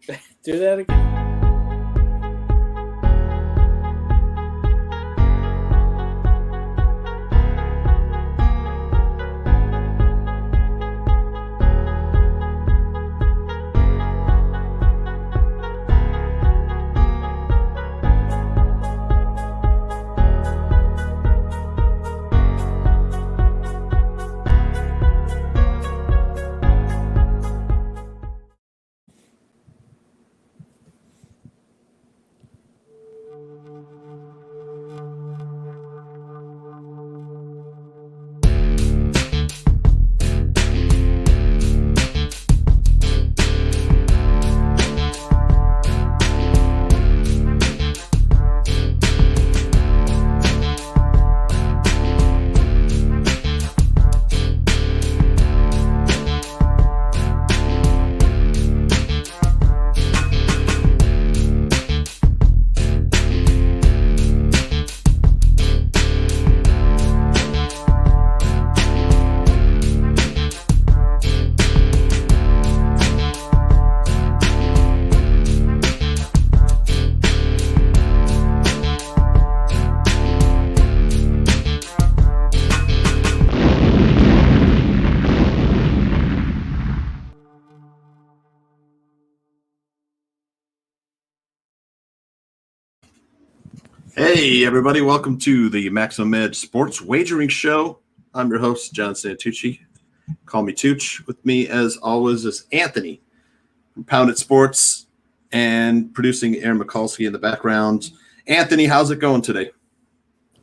Do that again. Hey, everybody. Welcome to the Maximum Edge Sports Wagering Show. I'm your host, John Santucci. Call me Tooch. With me, as always, is Anthony from Pounded Sports and producing Aaron Mikulski in the background. Anthony, how's it going today?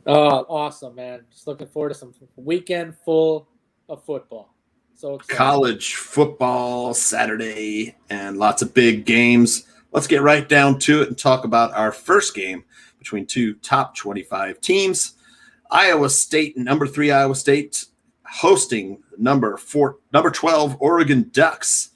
Awesome, man. Just looking forward to some weekend full of football. So excited. College football Saturday and lots of big games. Let's get right down to it and talk about our first game between two top 25 teams. Iowa State, number 3 Iowa State, hosting number 12 Oregon Ducks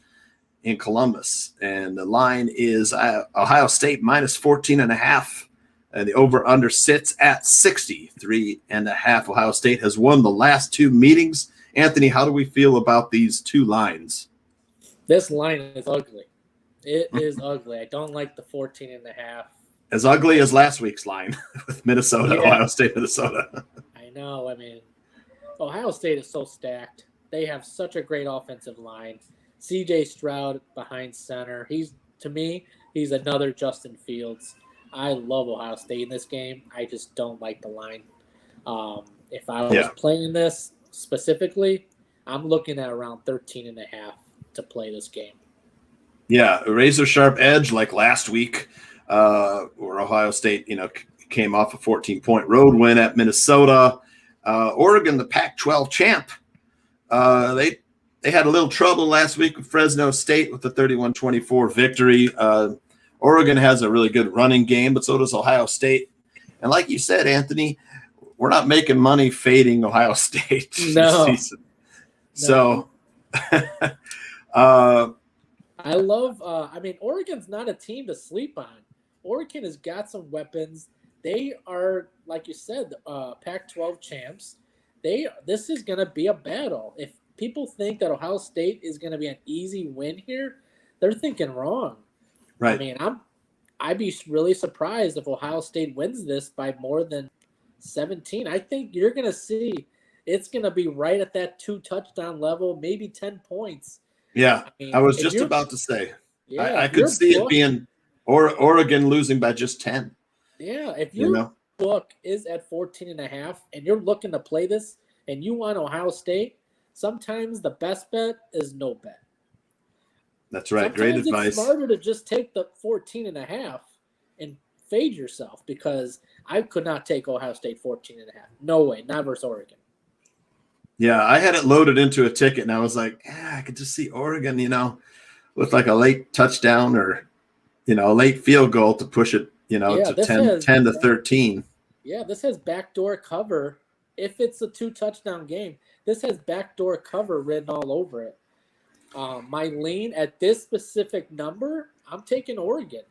in Columbus. And the line is Ohio State minus 14.5. And the over-under sits at 63.5. Ohio State has won the last two meetings. Anthony, how do we feel about these two lines? This line is ugly. It is ugly. I don't like the 14.5. As ugly as last week's line with Minnesota, yeah. Ohio State, Minnesota. I know. I mean, Ohio State is so stacked. They have such a great offensive line. C.J. Stroud behind center. To me, he's another Justin Fields. I love Ohio State in this game. I just don't like the line. If I was playing this specifically, I'm looking at around 13.5 to play this game. Yeah, a razor-sharp edge like last week. Where Ohio State, came off a 14-point road win at Minnesota. Oregon, the Pac-12 champ, they had a little trouble last week with Fresno State with the 31-24 victory. Oregon has a really good running game, but so does Ohio State. And like you said, Anthony, we're not making money fading Ohio State no. this season. So I love Oregon's not a team to sleep on. Oregon has got some weapons. They are, like you said, Pac-12 champs. This is going to be a battle. If people think that Ohio State is going to be an easy win here, they're thinking wrong. Right. I mean, I'd be really surprised if Ohio State wins this by more than 17. I think you're going to see it's going to be right at that 2-touchdown level, maybe 10 points. Yeah, I was just about to say. I could see it being Oregon losing by just 10. Yeah, if your book is at 14.5 and you're looking to play this and you want Ohio State, sometimes the best bet is no bet. That's right. Sometimes Great advice. It's smarter to just take the 14.5 and fade yourself because I could not take Ohio State 14.5. No way, not versus Oregon. Yeah, I had it loaded into a ticket, and I was like, I could just see Oregon, with like a late touchdown or, a late field goal to push it, to 10 to 13. Yeah, this has backdoor cover. If it's a 2-touchdown game, this has backdoor cover written all over it. My lean at this specific number, I'm taking Oregon.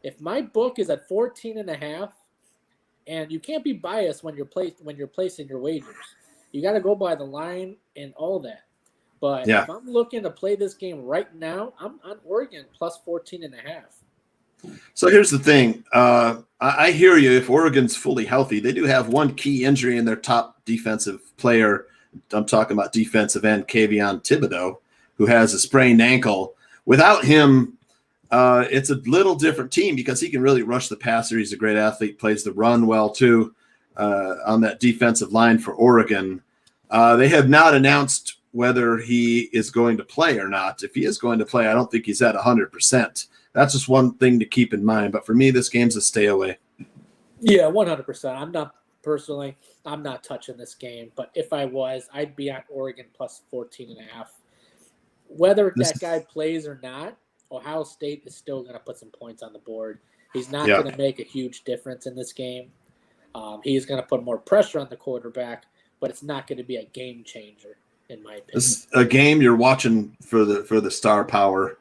If my book is at 14.5, and you can't be biased when you're placing your wagers. You got to go by the line and all that. But Yeah. if I'm looking to play this game right now, I'm on Oregon plus 14.5. So here's the thing. I hear you. If Oregon's fully healthy, they do have one key injury in their top defensive player. I'm talking about defensive end Kayvon Thibodeau, who has a sprained ankle. Without him, it's a little different team because he can really rush the passer. He's a great athlete, plays the run well too on that defensive line for Oregon. They have not announced whether he is going to play or not. If he is going to play, I don't think he's at 100%. That's just one thing to keep in mind. But for me, this game's a stay away. Yeah, 100%. I'm not touching this game. But if I was, I'd be on Oregon plus 14.5. Whether that guy plays or not, Ohio State is still going to put some points on the board. He's not going to make a huge difference in this game. He's going to put more pressure on the quarterback, but it's not going to be a game changer, in my opinion. This is a game you're watching for the star power,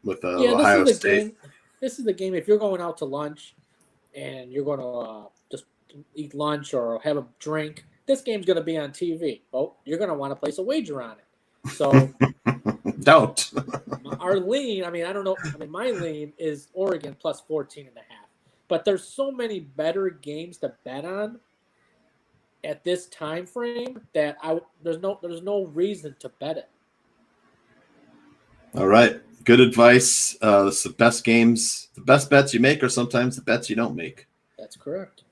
with Ohio State. This is the game. If you're going out to lunch and you're going to just eat lunch or have a drink, this game's going to be on TV. Oh, you're going to want to place a wager on it. So don't. Our lean, I don't know. My lean is Oregon plus 14.5. But there's so many better games to bet on at this time frame that there's no reason to bet it. All right. Good advice. It's the best games, the best bets you make are sometimes the bets you don't make. That's correct.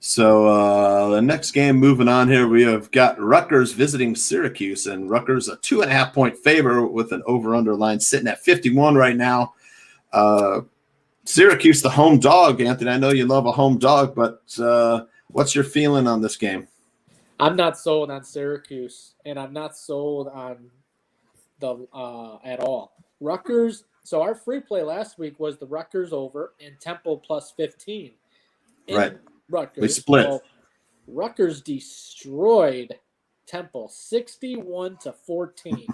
So the next game, moving on here, we have got Rutgers visiting Syracuse, and Rutgers a 2.5-point favor with an over-under line sitting at 51 right now. Syracuse, the home dog, Anthony. I know you love a home dog, but what's your feeling on this game? I'm not sold on Syracuse, and I'm not sold on the at all. Rutgers. So our free play last week was the Rutgers over and Temple plus 15. Right. Rutgers. We split. So Rutgers destroyed Temple 61-14.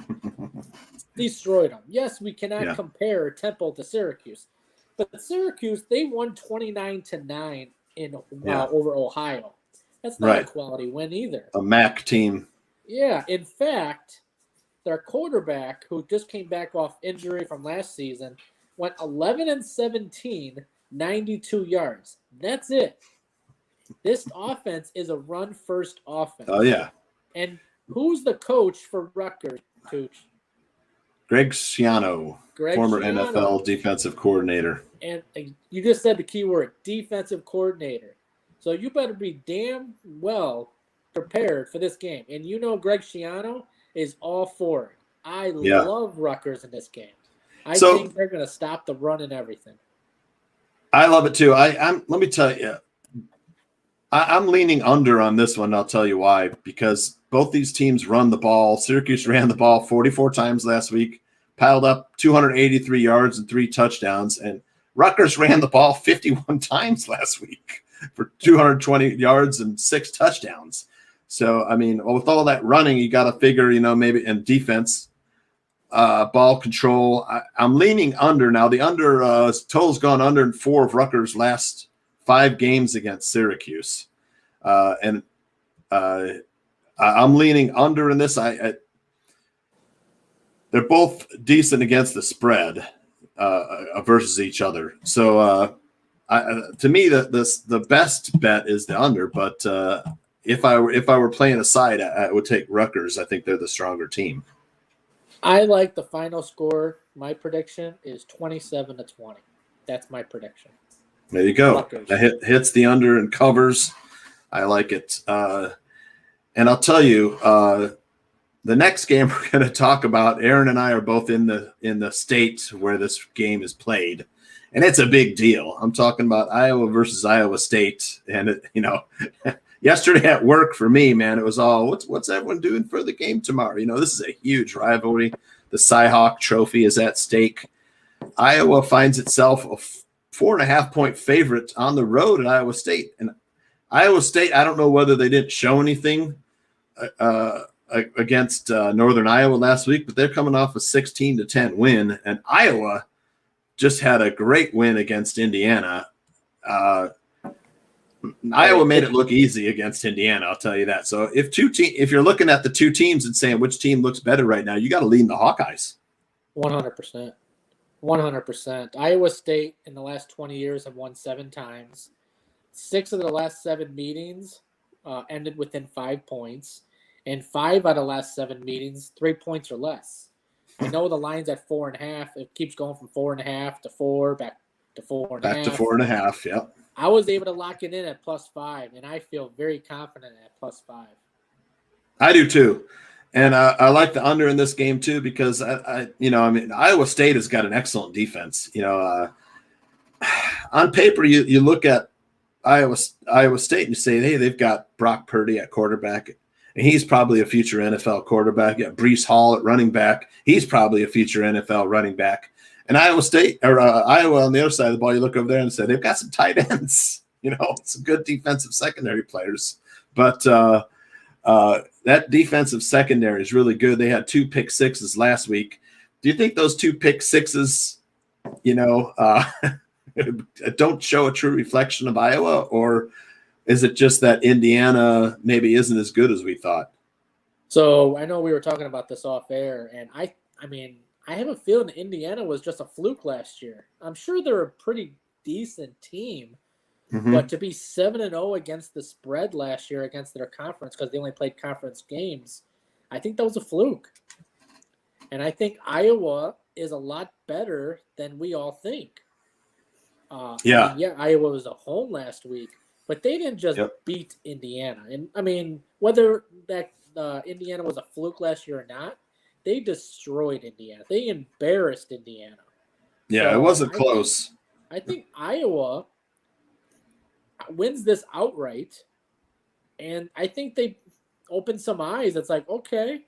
Destroyed them. Yes, we cannot compare Temple to Syracuse, but Syracuse, they won 29-9 over Ohio. That's not a quality win either. A MAC team. Yeah, in fact, their quarterback, who just came back off injury from last season, went 11-17, 92 yards. That's it. This offense is a run-first offense. Oh, yeah. And who's the coach for Rutgers, Tooch? Greg Schiano, former Schiano. NFL defensive coordinator. And you just said the key word, defensive coordinator. So you better be damn well prepared for this game. And Greg Schiano is all for it. I love Rutgers in this game. I think they're going to stop the run and everything. I love it too. Let me tell you, I'm leaning under on this one. I'll tell you why. Because both these teams run the ball. Syracuse ran the ball 44 times last week, piled up 283 yards and 3 touchdowns. And Rutgers ran the ball 51 times last week for 220 yards and 6 touchdowns. So, with all that running, you got to figure, maybe in defense, ball control. I'm leaning under now. The under total's gone under in 4 of Rutgers' last 5 games against Syracuse, and I'm leaning under in this. They're both decent against the spread versus each other. So, to me, the best bet is the under. But if I were playing a side, I would take Rutgers. I think they're the stronger team. I like the final score. My prediction is 27-20. That's my prediction. There you go. Rutgers. That hits the under and covers. I like it. And I'll tell you, the next game we're going to talk about, Aaron and I are both in the state where this game is played, and it's a big deal. I'm talking about Iowa versus Iowa State, and yesterday at work for me, man, it was all what's everyone doing for the game tomorrow? This is a huge rivalry. The Cy-Hawk Trophy is at stake. Iowa finds itself a 4.5-point favorite on the road at Iowa State, and Iowa State, I don't know whether they didn't show anything against Northern Iowa last week, but they're coming off a 16-10 win, and Iowa just had a great win against Indiana. Iowa made it look easy against Indiana, I'll tell you that. So if you're looking at the two teams and saying which team looks better right now, you got to lean the Hawkeyes. 100%. 100%. Iowa State in the last 20 years have won 7 times. 6 of the last 7 meetings ended within 5 points, and 5 out of the last 7 meetings 3 points or less. I know the line's at 4.5. It keeps going from 4.5 to 4, back to 4.5. Back to 4.5. Yep. I was able to lock it in at +5, and I feel very confident at +5. I do too. And I like the under in this game too, because Iowa State has got an excellent defense. On paper, you look at Iowa State and you say, hey, they've got Brock Purdy at quarterback, and he's probably a future NFL quarterback. You got Breece Hall at running back. He's probably a future NFL running back. And Iowa State or Iowa on the other side of the ball, you look over there and say they've got some tight ends, some good defensive secondary players. But that defensive secondary is really good. They had 2 pick sixes last week. Do you think those 2 pick sixes, don't show a true reflection of Iowa, or is it just that Indiana maybe isn't as good as we thought? So I know we were talking about this off air, and I have a feeling Indiana was just a fluke last year. I'm sure they're a pretty decent team, but to be 7-0 against the spread last year against their conference, because they only played conference games, I think that was a fluke. And I think Iowa is a lot better than we all think. Iowa was at home last week, but they didn't just beat Indiana. And whether that Indiana was a fluke last year or not, they destroyed Indiana. They embarrassed Indiana. Yeah, so it wasn't close. I think Iowa wins this outright, and I think they open some eyes. It's like, okay.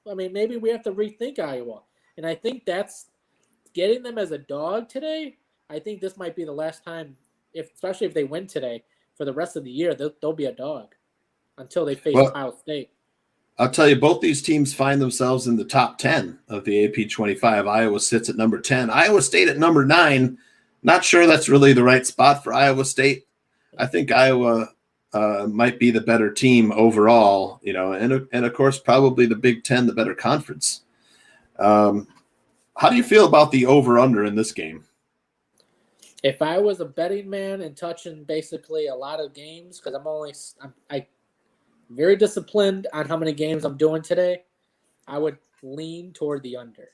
Maybe we have to rethink Iowa. And I think that's getting them as a dog today. I think this might be the last time, especially if they win today, for the rest of the year, they'll be a dog until they face Ohio State. I'll tell you, both these teams find themselves in the top 10 of the AP 25. Iowa sits at number 10. Iowa State at number 9. Not sure that's really the right spot for Iowa State. I think Iowa might be the better team overall, and of course, probably the Big Ten, the better conference. How do you feel about the over-under in this game? If I was a betting man and touching basically a lot of games, because I'm very disciplined on how many games I'm doing today, I would lean toward the under.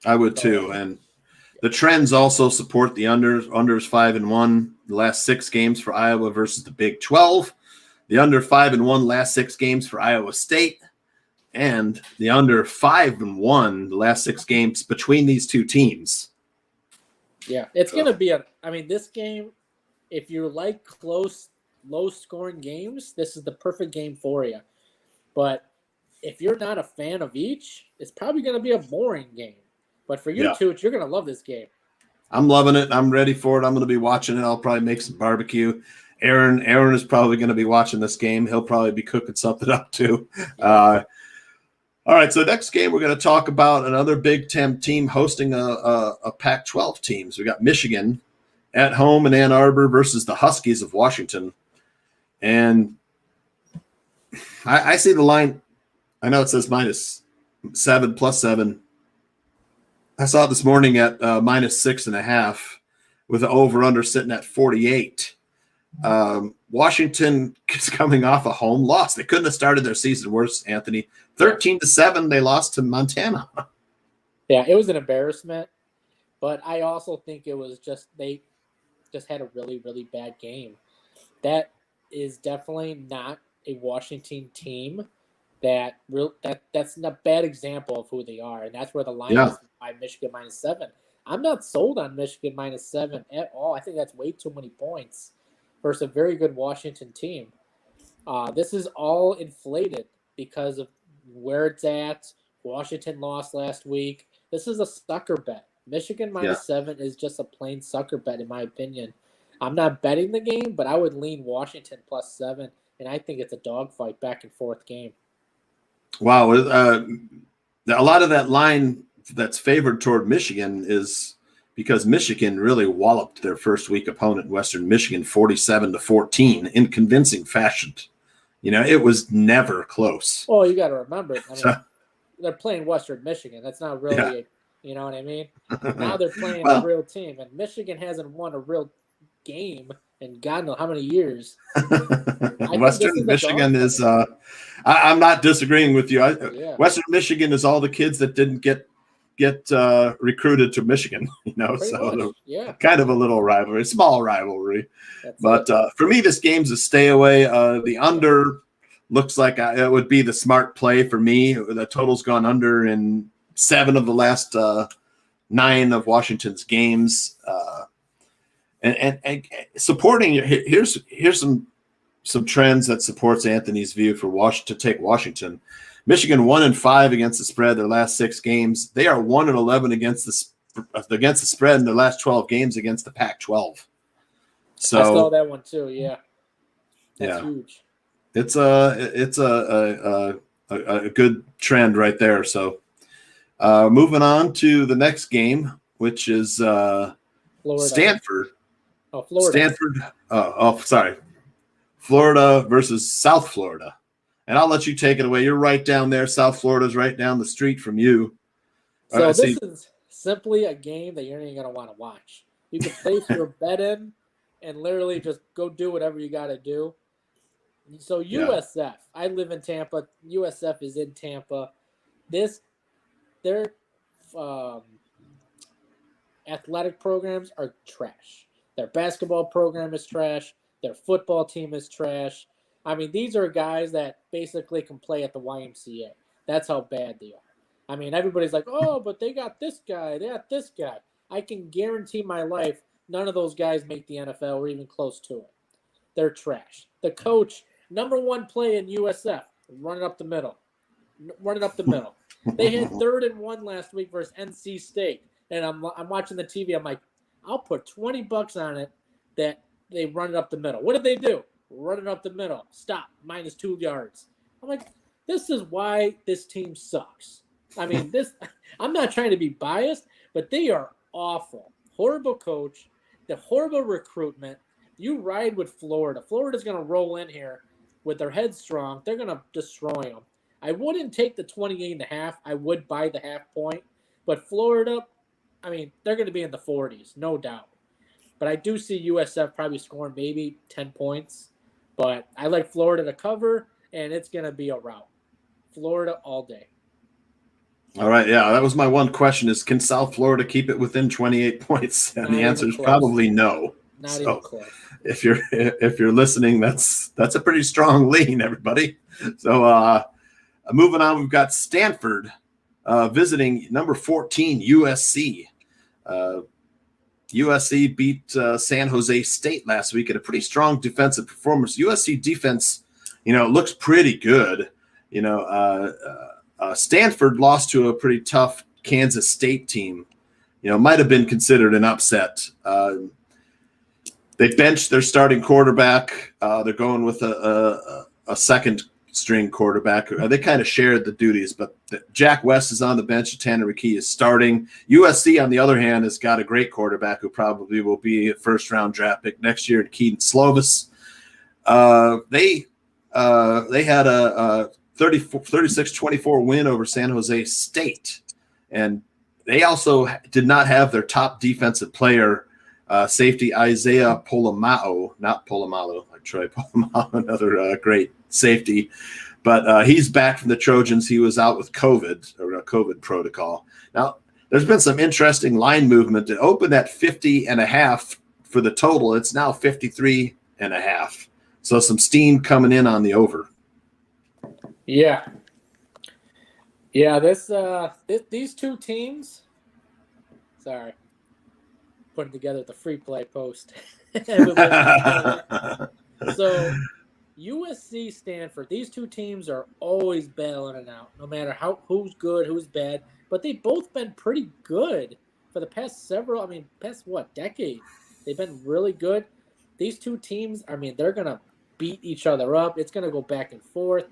I would too, and the trends also support the unders. Unders 5-1 the last 6 games for Iowa versus the Big 12. The under 5-1 last 6 games for Iowa State, and the under 5-1 the last 6 games between these two teams. Yeah, it's going to be this game, if you like close, low-scoring games, this is the perfect game for you. But if you're not a fan of each, it's probably going to be a boring game. But for you two, you're going to love this game. I'm loving it. I'm ready for it. I'm going to be watching it. I'll probably make some barbecue. Aaron is probably going to be watching this game. He'll probably be cooking something up too. All right, so next game we're going to talk about another Big Ten team hosting a Pac-12 team. So we got Michigan at home in Ann Arbor versus the Huskies of Washington. And I see the line. I know it says -7, +7. I saw it this morning at -6.5 with the over-under sitting at 48. Washington is coming off a home loss. They couldn't have started their season worse, Anthony. 13-7, they lost to Montana. Yeah, it was an embarrassment. But I also think it was they just had a really, really bad game. That is definitely not a Washington team that's a bad example of who they are. And that's where the line is by Michigan -7. I'm not sold on Michigan -7 at all. I think that's way too many points versus a very good Washington team. This is all inflated because of where it's at. Washington lost last week. This is a sucker bet. Michigan -7 is just a plain sucker bet, in my opinion. I'm not betting the game, but I would lean Washington +7, and I think it's a dogfight back and forth game. Wow. A lot of that line that's favored toward Michigan is because Michigan really walloped their first week opponent, Western Michigan, 47-14 in convincing fashion. It was never close. Well, you got to remember, I mean, So, they're playing Western Michigan. That's not really, you know what I mean? Now they're playing well, a real team, and Michigan hasn't won a real game in God knows how many years. Western Michigan is. I'm not disagreeing with you. Western Michigan is all the kids that didn't get recruited to Michigan. So kind of a little rivalry, small rivalry. But for me, this game's a stay away. The under looks like it would be the smart play for me. The total's gone under in 7 of the last 9 of Washington's games. And supporting, here's some trends that supports Anthony's view for Washington to take Washington. Michigan 1-5 against the spread their last 6 games. They are 1-11 against the spread in their last 12 games against the Pac-12. So I saw that one too. Yeah, that's huge. It's a good trend right there. So moving on to the next game, which is Stanford. Oh, Florida. Stanford. Florida versus South Florida. And I'll let you take it away. You're right down there. South Florida's right down the street from you. So this is simply a game that you're not even going to want to watch. You can place your bet in and literally just go do whatever you got to do. So USF, I live in Tampa. USF is in Tampa. Their athletic programs are trash. Their basketball program is trash. Their football team is trash. I mean, these are guys that basically can play at the YMCA. That's how bad they are. I mean, everybody's like, oh, but they got this guy. They got this guy. I can guarantee my life none of those guys make the NFL or even close to it. They're trash. The coach, number 1 play in USF, run it up the middle. They had 3rd and 1 last week versus NC State. And I'm watching the TV. I'm like, I'll put $20 on it that they run it up the middle. What did they do? Run it up the middle. Stop. -2 yards. I'm like, this is why this team sucks. I mean, I'm not trying to be biased, but they are awful. Horrible coach. The horrible recruitment. You ride with Florida. Florida's going to roll in here with their heads strong. They're going to destroy them. I wouldn't take the 28.5. I would buy the half point. But Florida, I mean, they're going to be in the 40s, no doubt. But I do see USF probably scoring maybe 10 points. But I like Florida to cover, and it's going to be a rout. Florida all day. All right, yeah, that was my one question is, can South Florida keep it within 28 points? And the answer is probably no. Not even close. If you're listening, that's a pretty strong lean, everybody. So moving on, we've got Stanford visiting number 14 USC. USC beat San Jose State last week at a pretty strong defensive performance. USC defense, looks pretty good. Stanford lost to a pretty tough Kansas State team. Might have been considered an upset. They benched their starting quarterback. They're going with a second string quarterback. They kind of shared the duties, but Jack West is on the bench. Tanner McKee is starting. USC, on the other hand, has got a great quarterback who probably will be a first-round draft pick next year, Keaton Slovis. They had a 36-24 win over San Jose State, and they also did not have their top defensive player, safety Isaiah Polamalu, not Polamalu, like Troy Polamalu, another great safety. But he's back from the Trojans. He was out with COVID, or a COVID protocol. Now, there's been some interesting line movement. It opened at 50.5 for the total. It's now 53.5. So some steam coming in on the over. Yeah. These two teams. Sorry. Putting together the free play post. So USC, Stanford, these two teams are always battling it out, no matter who's good, who's bad. But they've both been pretty good for the past decade. They've been really good. These two teams, they're going to beat each other up. It's going to go back and forth.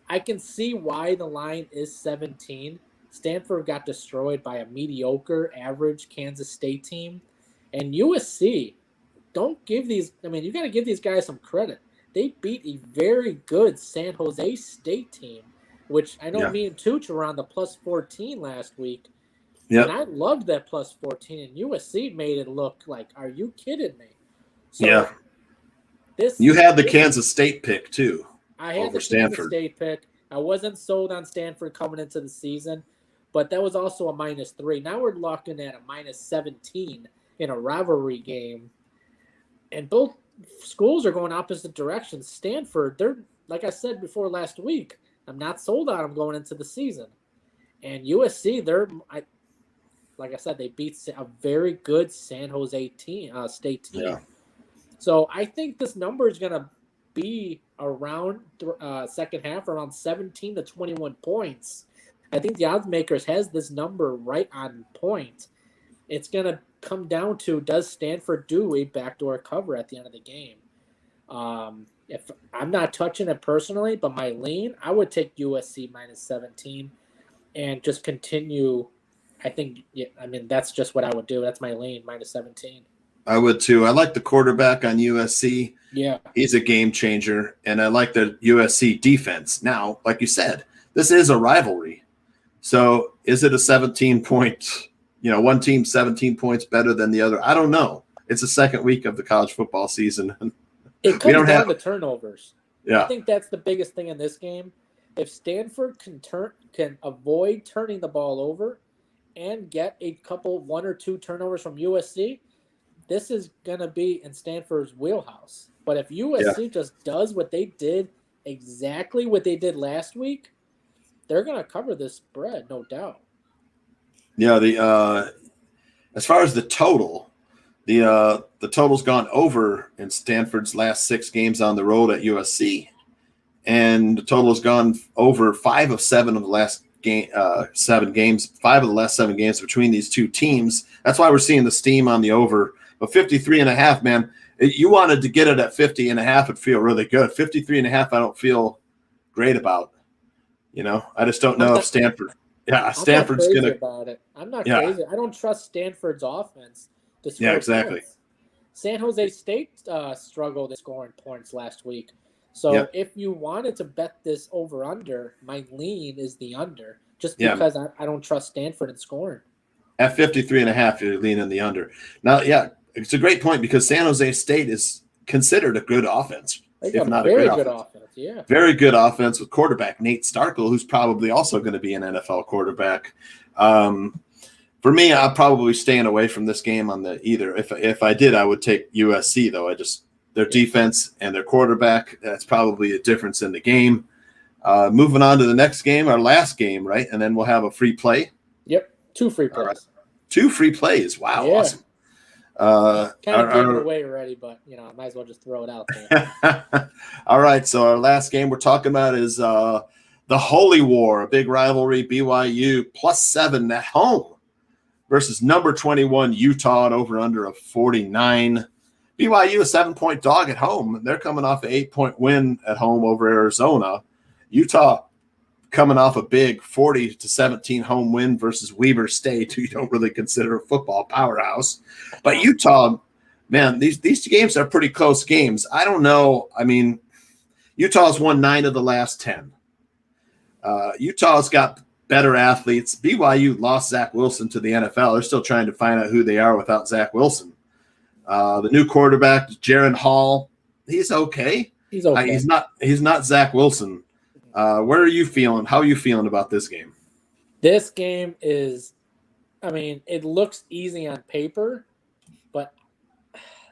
I can see why the line is 17. Stanford got destroyed by a mediocre, average Kansas State team. And USC, don't give these – I mean, you got to give these guys some credit. They beat a very good San Jose State team, which I know me and Tooch were on the plus 14 last week. Yep. And I loved that plus 14, and USC made it look like, are you kidding me? So yeah. You had the Kansas State pick, too. I had the Stanford. Kansas State pick. I wasn't sold on Stanford coming into the season, but that was also a -3. Now we're looking at a -17 in a rivalry game. And both schools are going opposite directions. Stanford, they're, like I said before last week, I'm not sold on them going into the season. And USC, like I said, they beat a very good San Jose State team. Yeah. So I think this number is going to be around second half, around 17 to 21 points. I think the odds makers has this number right on point. It's going to come down to, does Stanford do a backdoor cover at the end of the game? If I'm not touching it personally, but my lean, I would take USC -17 and just continue. I think, that's just what I would do. That's my lean, -17. I would too. I like the quarterback on USC. Yeah. He's a game changer, and I like the USC defense. Now, like you said, this is a rivalry. So is it a 17-point, one team 17 points better than the other? I don't know. It's the second week of the college football season. It comes down to turnovers. Yeah. I think that's the biggest thing in this game. If Stanford can avoid turning the ball over and get a couple, 1 or 2 turnovers from USC, this is going to be in Stanford's wheelhouse. But if USC just does what they did, exactly what they did last week, they're going to cover this spread, no doubt. Yeah, as far as the total, the total's gone over in Stanford's last 6 games on the road at USC. And the total has gone over 5 of 7 of the last 7 games, 5 of the last 7 games between these two teams. That's why we're seeing the steam on the over. But 53.5, man, you wanted to get it at 50.5, it'd feel really good. 53.5, I don't feel great about. I just don't know if Stanford. Yeah, Stanford's going to. About it. I'm not crazy. I don't trust Stanford's offense to score exactly. points. San Jose State struggled in scoring points last week. So if you wanted to bet this over-under, my lean is the under, just because I don't trust Stanford in scoring. At 53.5, you're leaning the under. Now, it's a great point because San Jose State is considered a good offense, if not a great offense. Very good offense, yeah. Very good offense with quarterback Nate Starkel, who's probably also going to be an NFL quarterback. For me, I'm probably staying away from this game on the either. If I did, I would take USC, though. Their defense and their quarterback, that's probably a difference in the game. Moving on to the next game, our last game, right? And then we'll have a free play. Yep, 2 free plays. Right. 2 free plays. Wow, awesome. Kind of gave it away already, but, I might as well just throw it out there. All right, so our last game we're talking about is the Holy War, a big rivalry, BYU +7 at home versus number 21 Utah, and over-under of 49. BYU a 7-point dog at home. They're coming off an 8-point win at home over Arizona. Utah coming off a big 40-17 home win versus Weber State, who you don't really consider a football powerhouse. But Utah, man, these games are pretty close games. I don't know. I mean, Utah's won 9 of the last 10. Utah's got better athletes. BYU lost Zach Wilson to the NFL. They're still trying to find out who they are without Zach Wilson. The new quarterback, Jaron Hall, he's okay. He's okay. He's not Zach Wilson. Where are you feeling? How are you feeling about this game? This game is, it looks easy on paper, but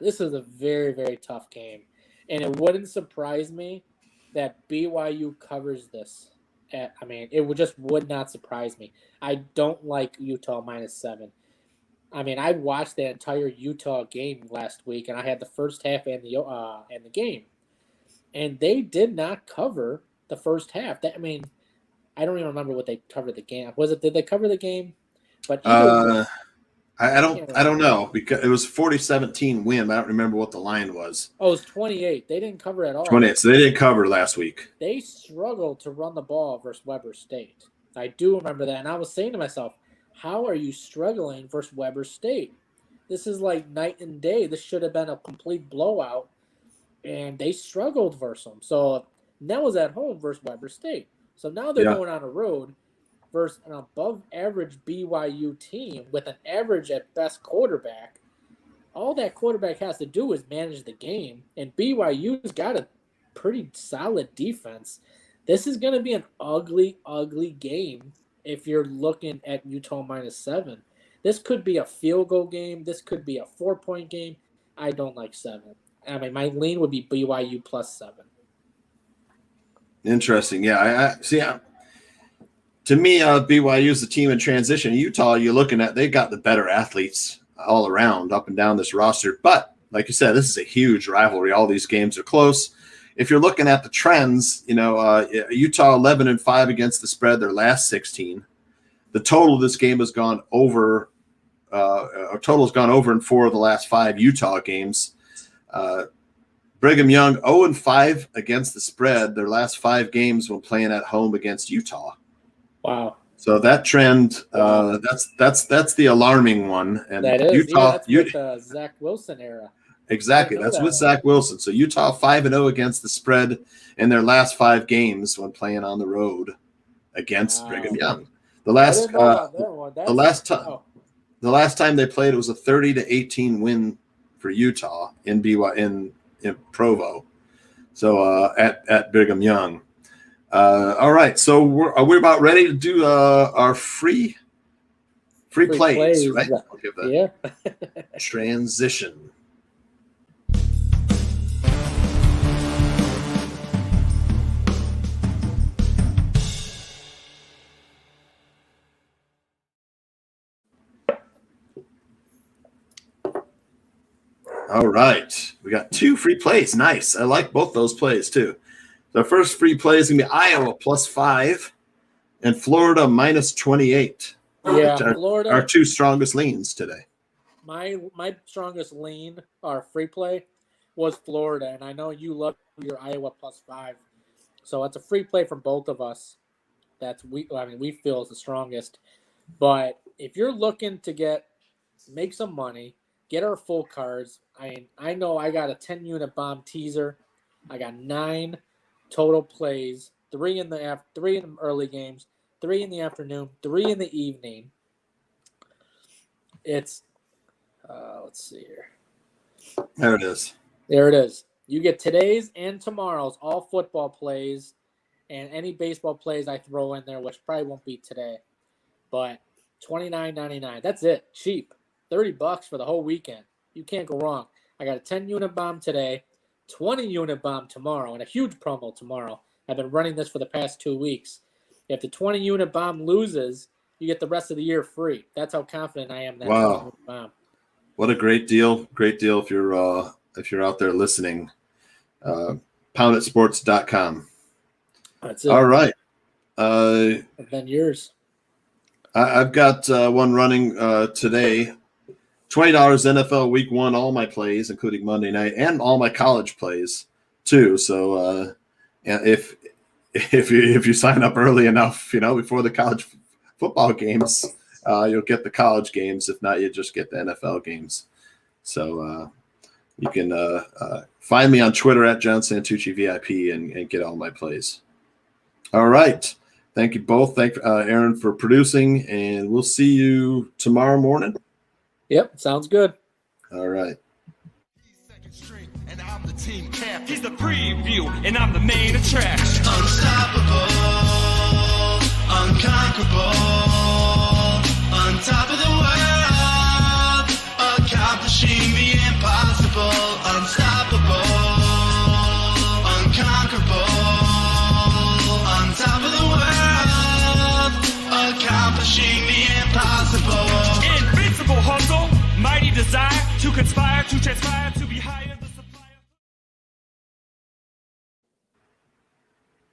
this is a very, very tough game. And it wouldn't surprise me that BYU covers this. It would not surprise me. I don't like Utah -7. I watched the entire Utah game last week, and I had the first half and the game, and they did not cover the first half. I don't even remember what they covered the game. Did they cover the game? But I don't know, because it was 40-17 win. But I don't remember what the line was. Oh, it was 28. They didn't cover at all. 28. So they didn't cover last week. They struggled to run the ball versus Weber State. I do remember that. And I was saying to myself, how are you struggling versus Weber State? This is like night and day. This should have been a complete blowout. And they struggled versus them. So that was at home versus Weber State. So now they're going on a road versus an above-average BYU team with an average at best quarterback. All that quarterback has to do is manage the game, and BYU's got a pretty solid defense. This is going to be an ugly, ugly game if you're looking at Utah -7. This could be a field goal game. This could be a 4-point game. I don't like 7. I mean, my lean would be BYU +7. Interesting. Yeah, I see. To me, BYU is the team in transition. Utah, you're looking at, they got the better athletes all around, up and down this roster. But like you said, this is a huge rivalry. All these games are close. If you're looking at the trends, Utah 11-5 against the spread, their last 16. The total of this game has gone over. Total's gone over in 4 of the last 5 Utah games. Brigham Young 0-5 against the spread, their last 5 games when playing at home against Utah. Wow. So that trend, that's the alarming one. And that is. Utah, that's with the Zach Wilson era. Exactly. That's with Zach Wilson. So Utah 5-0 against the spread in their last 5 games when playing on the road against Brigham Young. The last time they played, it was a 30-18 win for Utah in Provo. So at Brigham Young. All right. So we're about ready to do our free plays, right? I'll give that transition. All right. We got 2 free plays. Nice. I like both those plays too. The first free play is going to be Iowa +5 and Florida -28. Yeah, Florida. Our 2 strongest leans today. My strongest lean, our free play, was Florida, and I know you love your Iowa +5. So it's a free play from both of us. We feel is the strongest. But if you're looking to make some money, get our full cards. I know I got a 10-unit bomb teaser. I got 9 total plays, 3 in the early games, 3 in the afternoon, 3 in the evening. It's let's see here. There it is. There it is. You get today's and tomorrow's all football plays and any baseball plays I throw in there, which probably won't be today. But $29.99. That's it. Cheap. $30 for the whole weekend. You can't go wrong. I got a 10-unit bomb today, 20-unit bomb tomorrow, and a huge promo tomorrow. I've been running this for the past 2 weeks. If the 20-unit bomb loses, you get the rest of the year free. That's how confident I am in that 20-unit bomb. What a great deal. Great deal if you're out there listening. PoundItSports.com. That's it. All right. And then yours. I've got one running today. $20 NFL Week 1, all my plays, including Monday night, and all my college plays too. So if you sign up early enough, before the college football games, you'll get the college games. If not, you just get the NFL games. So you can find me on Twitter at John Santucci VIP and get all my plays. All right. Thank you both. Thank Aaron for producing, and we'll see you tomorrow morning. Yep, sounds good. All right. Second string, and I'm the team captain. He's the preview, and I'm the main attraction. Unstoppable, unconquerable, on top of the world, accomplishing the impossible. Unstoppable, unconquerable, on top of the world, accomplishing the impossible. Invincible hustle, mighty desire to conspire, to transpire, to be higher.